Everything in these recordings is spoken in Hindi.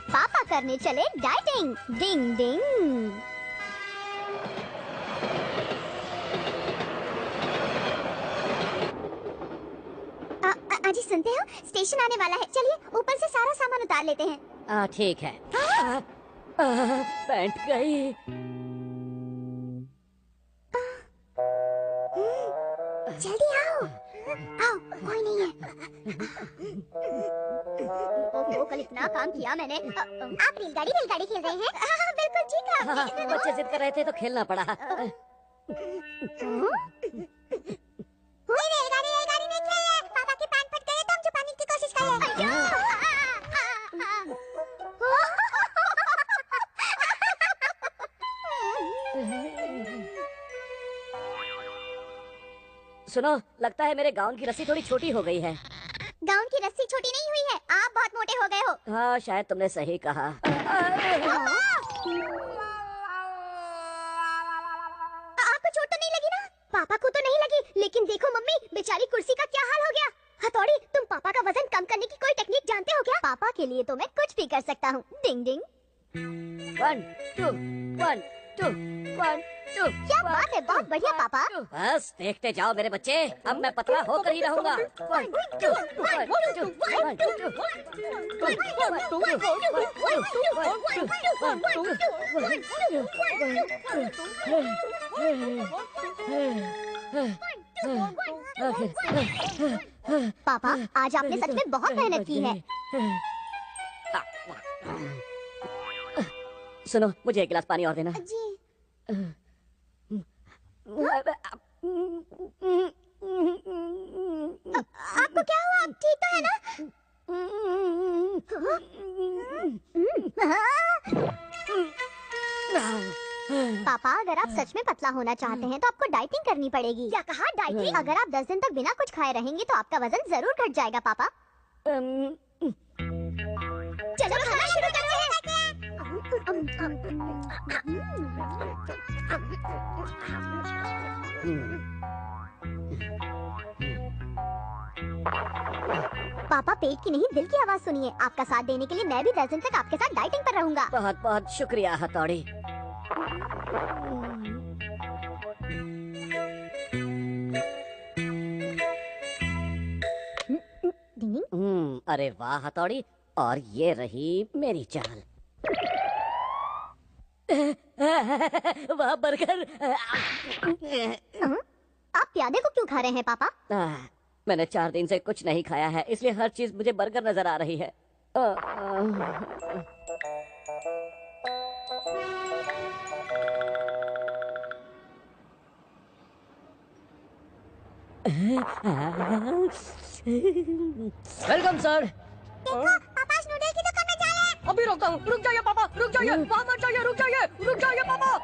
पापा करने चले डाइटिंग। डिंग डिंग। अजी सुनते हो, स्टेशन आने वाला है। चलिए ऊपर से सारा सामान उतार लेते हैं। ठीक है। पैंट गई। जल्दी आओ। आओ, कोई नहीं है। ओहो, कल इतना काम किया मैंने। आप रेलगाड़ी खेल रहे हैं? बिल्कुल ठीक है। बच्चे जिद कर रहे थे तो खेलना पड़ा। रेलगाड़ी नहीं खेलिए। पापा की पैंट फट गई तो हम छुपाने की कोशिश कर रहे हैं। सुनो, लगता है मेरे गाउन की रस्सी थोड़ी छोटी हो गई है। गाउन की रस्सी छोटी नहीं हुई है, आप बहुत मोटे हो गए हो। हाँ, शायद तुमने सही कहा। आपको चोट तो नहीं लगी ना? पापा को तो नहीं लगी, लेकिन देखो मम्मी, बेचारी कुर्सी का क्या हाल हो गया। हथौड़ी, तुम पापा का वजन कम करने की कोई टेक्निक जानते हो क्या? पापा के लिए तो मैं कुछ भी कर सकता हूँ। डिंग डिंग। 1 2 1 2 1 2। क्या बात है, बहुत बढ़िया पापा। बस देखते जाओ मेरे बच्चे, अब मैं पतला होकर ही रहूंगा। 1 2 1 2 1 2 पापा, आज आपने सच में बहुत मेहनत की है। सुनो, मुझे एक गिलास पानी और देना। जी। आपको क्या हुआ? आप ठीक तो है ना? पापा, अगर आप सच में पतला होना चाहते हैं तो आपको डाइटिंग करनी पड़ेगी। क्या कहा, डाइटिंग? अगर आप 10 दिन तक बिना कुछ खाए रहेंगे तो आपका वजन जरूर घट जाएगा पापा। चलो खाना शुरू करते हैं। पापा, पेट की नहीं दिल की आवाज सुनिए। आपका साथ देने के लिए मैं भी 10 दिन तक आपके साथ डाइटिंग पर रहूंगा। बहुत बहुत शुक्रिया हथौड़ी। अरे वाह हथौड़ी, और ये रही मेरी चाल। वाह बर्गर। आप प्यादे को क्यों खा रहे हैं पापा? मैंने 4 दिन से कुछ नहीं खाया है, इसलिए हर चीज मुझे बर्गर नजर आ रही है। Welcome sir. देखो, पापा नूडल की दुकान में जा रहे हैं। अभी रोकता हूँ। रुक जाइए पापा, रुक जाइए, वहाँ मत जाइए, रुक जाइए, रुक जाइए पापा।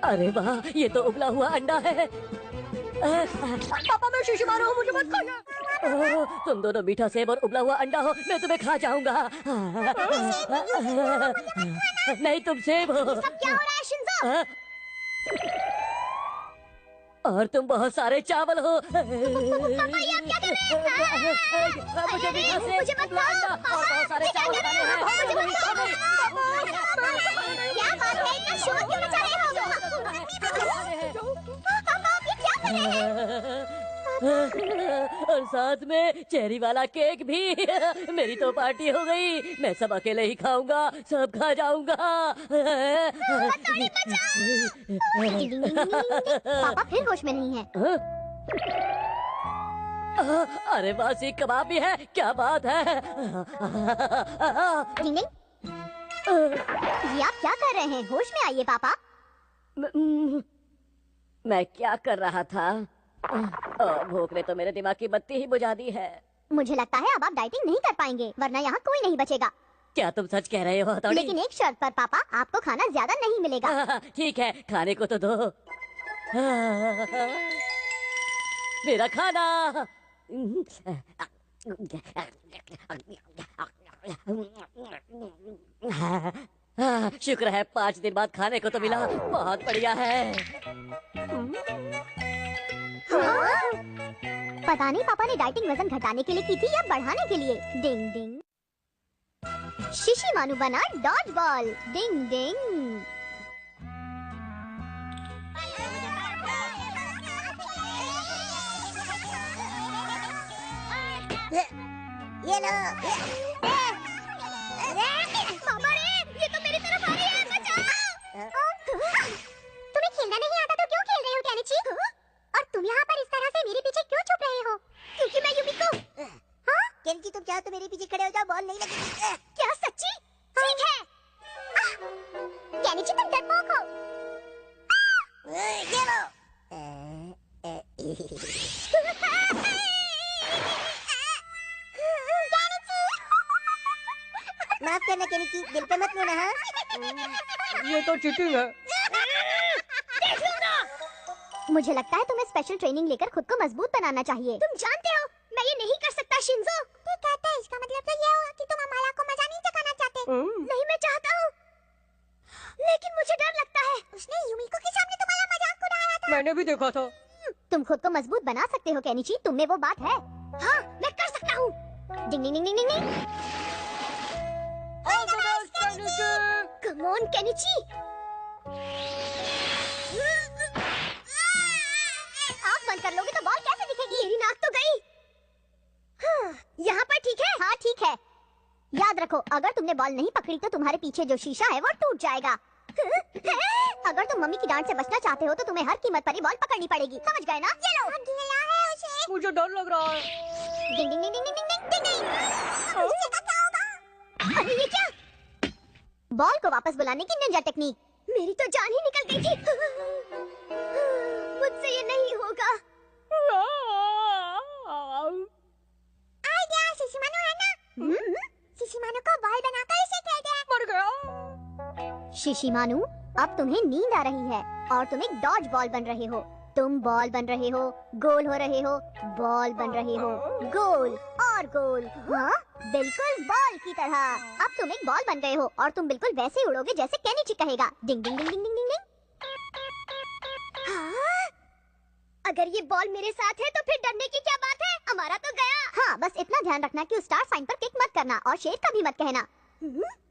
अरे वाह, ये तो उबला हुआ अंडा है। पापा मैं शीशी मारा हूँ, मुझे मत खाइए। तुम दोनों मीठा सेब और उबला हुआ अंडा हो, मैं तुम्हें खा जाऊंगा। नहीं, तुम सेब हो। सब क्या हो रहा है शिंजो? और तुम बहुत सारे चावल हो। पापा, ये आप क्या कर रहे हैं? मुझे मीठा सेब, मुझे मत उबला अंडा और बहुत सारे चावल खाने हैं। क्या बात है, इतना शोर क्यों मचा रहे हो? पापा, आप ये क्या कर रहे हैं? और साथ में चेरी वाला केक भी। मेरी तो पार्टी हो गई, मैं सब अकेले ही खाऊंगा, सब खा जाऊंगा। पापा फिर होश में नहीं है। अरे बासी कबाब भी है, क्या बात है। डिंग डिंग। ये आप क्या कर रहे हैं? होश में आइए पापा। मैं क्या कर रहा था? भूख ने तो मेरे दिमाग की बत्ती ही बुझा दी है। मुझे लगता है अब आप डाइटिंग नहीं कर पाएंगे, वरना यहाँ कोई नहीं बचेगा। क्या तुम सच कह रहे हो हथौड़ी? लेकिन एक शर्त पर पापा, आपको खाना ज्यादा नहीं मिलेगा। ठीक है, खाने को तो दो। मेरा खाना। शुक्र है 5 दिन बाद खाने को तो मिला, बहुत बढ़िया है। हाँ? पता नहीं पापा ने डाइटिंग वजन घटाने के लिए की थी या बढ़ाने के लिए। डिंग डिंग। शिशिमानु बना डॉज बॉल। डिंग डिंग। ये लो। पापा रे, ये तो मेरी तरफ आ रही है, बचाओ। तुम्हें खेलना नहीं आता तो क्यों खेल रहे हो केनिची? और तुम यहाँ पर इस तरह से मेरे पीछे क्यों छुप रहे हो? क्योंकि मैं युमिको। हाँ? केनिची तुम चाहो तो मेरे पीछे खड़े हो जाओ, बॉल नहीं लगेगी। क्या सच्ची? ठीक है। केनिची तुम डरपोक हो। ये लो। माफ करना केनिची, दिल पे मत लेना। हाँ ये तो चीटिंग है। मुझे लगता है तुम्हें स्पेशल ट्रेनिंग लेकर खुद को मजबूत बनाना चाहिए। तुम जानते हो मैं ये नहीं कर सकता शिंजो। तू कहता है इसका मतलब तो ये हुआ कि तुम अमाला को मजा नहीं चखाना चाहते। नहीं, मैं चाहता हूँ, लेकिन मुझे डर लगता है। उसने युमिको के सामने तुम्हारा मजाक उड़ाया था। मैंने भी देखा था। तुम खुद को मजबूत बना सकते हो केनिची, तुम में वो बात है। हाँ, मैं कर सकता हूँ। Ding ding ding ding ding. Come on Kenichi. आँख बंद कर लोगे तो बॉल कैसे दिखेगी? मेरी नाक तो गई। हाँ, यहाँ पर ठीक है? हाँ ठीक है। याद रखो, अगर तुमने बॉल नहीं पकड़ी तो तुम्हारे पीछे जो शीशा है वो टूट जाएगा। अगर तुम मम्मी की डांट से बचना चाहते हो तो तुम्हें हर कीमत पर ही बॉल पकड़नी पड़ेगी, समझ गए ना? ये लो। गिला है उसे। मुझे डर लग रहा है। डिंग ding ding ding ding ding डिंग। उसे क्या होगा? अरे ये क्या? बॉल को वापस बुलाने की निंजा टेक्निक। मेरी तो जान ही निकल गई थी। मुझसे ये नहीं होगा। आइडिया शिशिमानु है ना? शिशिमानु को बॉल बनाकर इसे खेल दे। मर गया। शिशिमानु, अब तुम्हें नींद आ रही है और तुम एक डॉज बॉल बन रहे हो। तुम बॉल बन रहे हो, गोल हो रहे हो, बॉल बन रहे हो, गोल और गोल। हाँ, बिल्कुल बॉल की तरह। अब तुम एक बॉल बन गए हो और तुम बिल्कुल वैसे उड़ोगे जैसे केनिची कहेगा। डिंग डिंग डिंग डिंग डिंग डिंग। हाँ? अगर ये बॉल मेरे साथ है तो फिर डरने की क्या बात है? हमारा तो गया। हाँ, बस इतना ध्यान रखना कि उस स्टार साइन पर किक मत करना और शेर का भी मत कहना।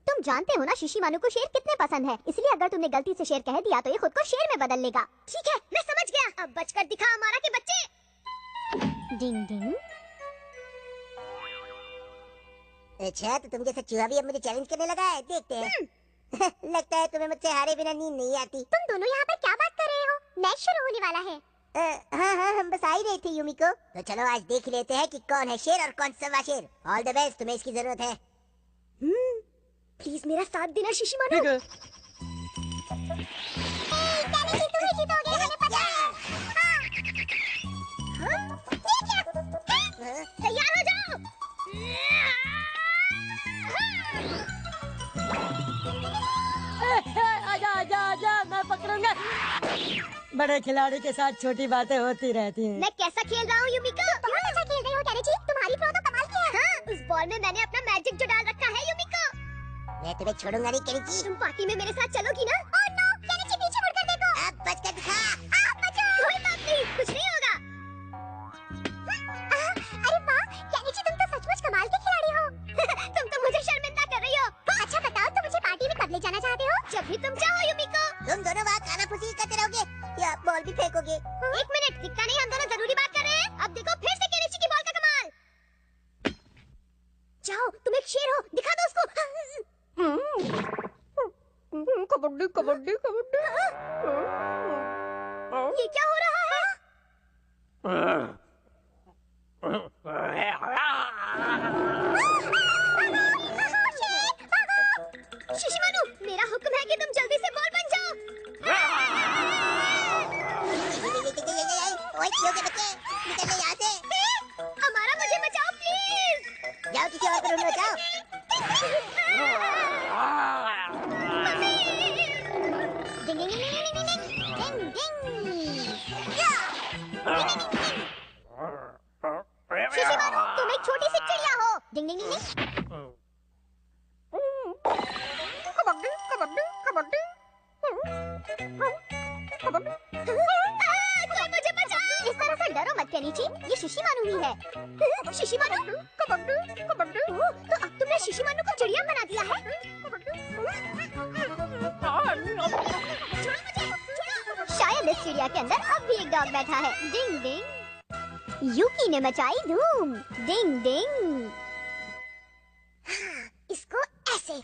तुम जानते हो ना शिशिमानु को शेर कितने पसंद है, इसलिए अगर तुमने गलती से शेर कह दिया तो ये खुद को शेर में बदल लेगा। ठीक है, मैं समझ गया। अब बचकर दिखा हमारा के बच्चे। डिंग डिंग। अच्छा, तो तुम जैसा चूहा भी अब मुझे चैलेंज करने लगा है, देखते हैं। लगता है तुम्हें मुझसे हारे बिना नींद नहीं आती। तुम दोनों यहाँ पर क्या बात कर रहे हो? मैच शुरू होने वाला है। हाँ हाँ, हम बस आ ही रहे थे युमिको। तो चलो आज देख लेते हैं कि कौन है शेर और कौन सवा शेर। ऑल द बेस्ट, तुम्हें इसकी जरूरत है। प्लीज मेरा साथ देना शिशिमानु। ठीक है। केनिची, तुम ही जीतोगे, हमें पता है। हाँ? ये क्या? तैयार हो जाओ। आजा आजा आजा, मैं पकड़ूंगा। बड़े खिलाड़ी के साथ छोटी बातें होती रहती हैं। मैं कैसा खेल रहा हूँ युमिको? बहुत अच्छा खेल रही हो केनिची, तुम्हारी थ्रो तो कमाल की है। हाँ, उस बॉल में मैंने अपना मैजिक जो डाल रखा है युमिको। मैं तुम्हें छोड़ूंगा नहीं केनिची। तुम पार्टी में मेरे साथ चलोगी ना? ओह नो, केनिची पीछे मुड़कर देखो। अब बच कर दिखा। आप बचाओ। कोई बात नहीं, कुछ नहीं होगा। अरे वाह, केनिची तुम तो सचमुच कमाल के खिलाड़ी हो। तुम तो मुझे शर्मिंदा कर रही हो। अच्छा बताओ, तुम मुझे पार्टी में कब ले जाना चाहते हो? जब भी तुम चाहो युमिको। तुम दोनों वहाँ कानाफूसी करते रहोगे या बॉल भी फेंकोगे? एक मिनट, दिखता नहीं हम दोनों जरूरी बात कर रहे हैं। अब देखो फिर से केनिची की बॉल का कमाल। जाओ, तुम एक शेर हो, दिखा दो उसको। कबड्डी कबड्डी कबड्डी। ये क्या हो रहा है? शिशिमानु, मेरा हुक्म है कि तुम जल्दी से बॉल बन जाओ। ओए क्यों के बच्चे, निकलने यहाँ से। हमारा मुझे बचाओ प्लीज। जाओ किसी और को ढूंढो, जाओ। डिंग ding ding ding ding ding डिंग। शिशिमानु, तुम एक छोटी सी चिड़िया हो। डिंग डिंग डिंग डिंग। कबड्डी कबड्डी कबड्डी कबड्डी। कोई मुझे बचाओ। इस तरह से डरो मत केनिची, ये शिशिमानु ही है। शिशिमानु, कबड्डी कबड्डी। तो अब तुमने शिशिमानु को चिड़िया के अंदर अब भी एक डॉग बैठा है। डिंग डिंग। यूकी ने मचाई धूम। डिंग डिंग। इसको ऐसे।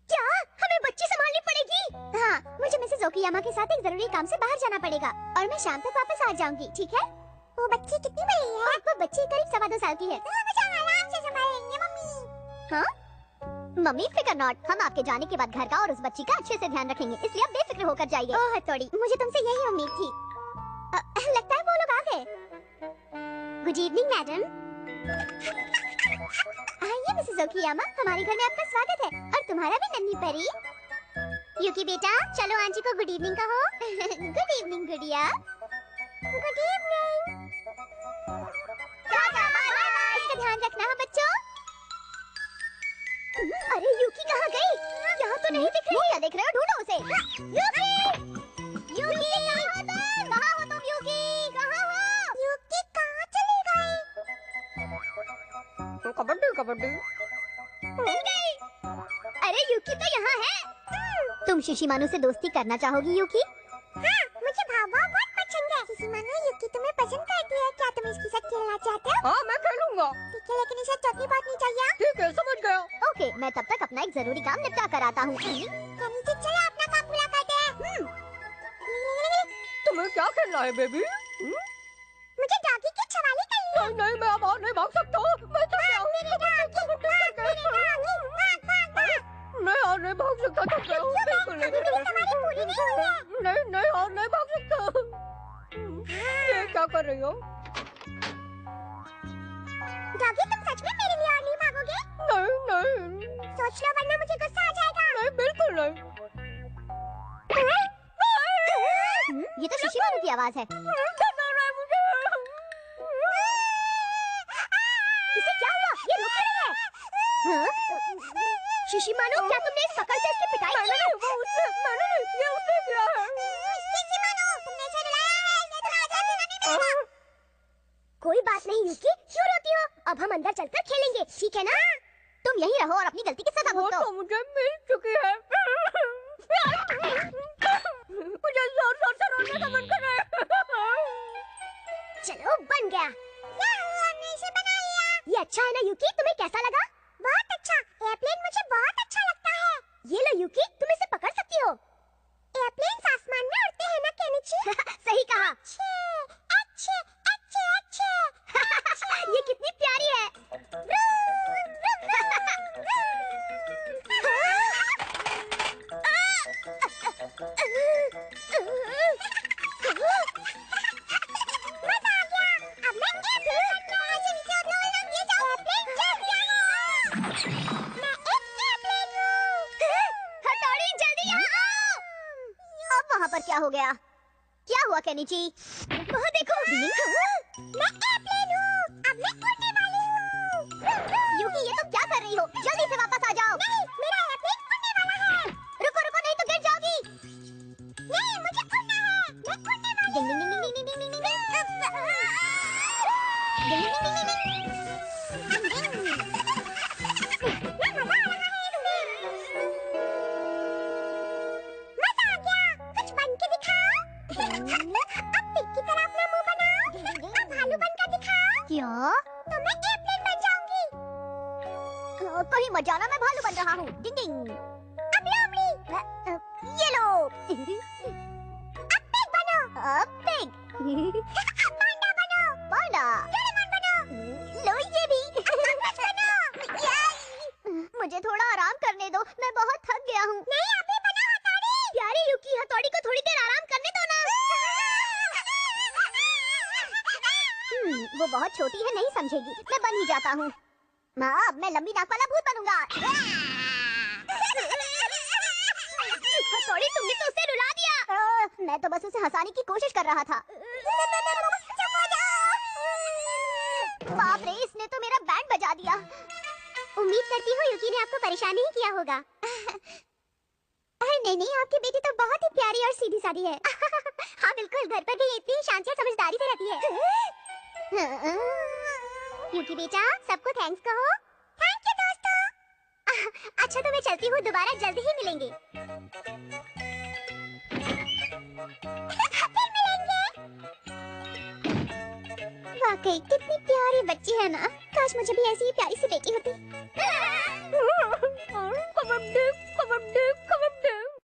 क्या हमें बच्ची संभालनी पड़ेगी? हाँ, मुझे मिसेस ओकियामा के साथ एक जरूरी काम से बाहर जाना पड़ेगा और मैं शाम तक वापस आ जाऊंगी, ठीक है? वो बच्ची कितनी बड़ी है? वो बच्ची करीब 2.25 साल की है। तो हम उसे आराम से संभालेंगे मम्मी। हाँ? मम्मी फिकर नॉट, हम आपके जाने के बाद घर का और उस बच्ची का अच्छे से ध्यान रखेंगे, इसलिए आप बेफिक्र होकर जाइए। ओह हथौड़ी, मुझे तुमसे यही उम्मीद थी। लगता है वो लोग आ गए। Good evening madam. आइए मिसेस ओकियामा, हमारे घर में आपका स्वागत है और तुम्हारा भी नन्ही परी। यूकी बेटा, चलो आंटी को गुड इवनिंग कहो। गुड इवनिंग गुड़िया। Good evening. इसका ध्यान रखना है बच्चों। अरे यूकी कहाँ गई? यहाँ तो नहीं दिख रही। क्या देख रहे हो? ढूंढो उसे। यूकी! यूकी! कहाँ हो तुम यूकी? कहाँ हो? यूकी कहाँ चली गई? कबड्डी कबड्डी। मिल गई। अरे यूकी तो यहाँ है। तुम शिशिमानु से दोस्ती करना चाहोगी यूकी? हाँ, मुझे भावा बहुत पसंद है। शिशिमानु, यूकी तुम्हें पसंद करती है। क्या तुम इसके साथ खेलना चाहते हो? हाँ, मैं खेलूंगा। ठीक है, लेकिन इसे चटनी बहुत नहीं चाहिए। ठीक है, समझ गया। ओके, मैं तब तक अपना एक जरूरी काम निपटा कर आता हूँ। चलो अपना काम पूरा करते हैं। तुम्हें क्या खेलना है बेबी? मुझे डॉगी की सवारी करनी है। नहीं नहीं, मैं अब और नहीं भाग सकता। मैं तो क्या हूँ? मैं और नहीं भाग सकता। तो क्या हूँ? बिल्कुल नहीं। नहीं नहीं, और नहीं भाग सकता। ये क्या कर रही हो? डॉगी, तुम सच में मेरे लिए और नहीं भागोगे? नहीं नहीं। सोच लो वरना मुझे गुस्सा आ जाएगा। नहीं, बिल्कुल नहीं। ये तो शिशिमानु की आवाज है। इसे क्या हुआ? ये रुक रही है। हाँ? शिशिमानु, क्या तुमने इस पकड़ से इसकी पिटाई की है? वो उसने, मैंने नहीं किया, उसने किया है। शिशिमानु, तुमने इसे रुलाया है, इसे तुम्हारा जान देना नहीं मिलेगा। कोई बात नहीं यूकी, क्यों रोती हो? अब हम अंदर चलकर खेलेंगे, ठीक है ना? तुम यहीं रहो और अपनी गलती की सजा वो भुगतो। तो मुझे मिल चुकी है। मुझे जोर जोर से रोने का मन कर रहा है। चलो, बन गया। हमने इसे बना लिया। ये अच्छा है ना यूकी? तुम्हें कैसा लगा? बहुत अच्छा। एयरप्लेन मुझे बहुत अच्छा लगता है। ये लो यूकी, तुम इसे पकड़ सकती हो। एयरप्लेन आसमान में उड़ते हैं ना केनिची? सही कहा। अच्छे, अच्छे, अच्छे। ये कितनी प्यारी है। वहाँ पर क्या हो गया? क्या हुआ केनिची? वहाँ देखो। मैं एयरप्लेन हूँ। अब मैं उड़ने वाली हूँ। यूकी, ये तुम क्या कर रही हो? जल्दी से वापस आ जाओ। नहीं, मेरा एयरप्लेन उड़ने वाला है। रुको रुको, नहीं तो गिर जाओगी। नहीं, मुझे उड़ना है। मैं उड़ने वाली हूँ। Ding ding ding ding ding ding ding ding. Ding ding ding ding डिंग। क्या? तो मैं एयरप्लेन बन जाऊंगी। कहीं मत जाना, मैं भालू बन रहा हूँ। डिंग डिंग। अब लो अमली। ये लो। अब पिग बनो। अब पिग। अब पांडा बनो। पांडा। डोरेमोन बनो। लो ये भी। बनो। मुझे थोड़ा आराम करने दो, मैं बहुत थक गया हूँ। नहीं, अभी बनो हथौड़ी। प्यारी यूकी, हथौड़ी को थोड़ी देर आराम करने दो ना। वो बहुत छोटी है, नहीं समझेगी। मैं बन ही जाता हूँ। माँ, अब मैं लंबी नाक वाला भूत बनूंगा। हथौड़ी, तुमने तो उसे रुला दिया। मैं तो बस उसे हंसाने की कोशिश कर रहा था। बाप रे, इसने तो मेरा बैंड बजा दिया। उम्मीद करती हूँ यूकी ने आपको परेशान नहीं किया होगा। नहीं नहीं, आपकी बेटी तो बहुत ही प्यारी और सीधी सादी है। हाँ बिल्कुल, घर पर भी इतनी शांति और समझदारी से रहती है। यूकी बेटा, सबको थैंक्स कहो। थैंक यू दोस्तों। अच्छा तो मैं चलती हूँ, दोबारा जल्दी ही मिलेंगे। फिर मिलेंगे। वाकई कितनी प्यारी बच्ची है ना। काश मुझे भी ऐसी ही प्यारी सी बेटी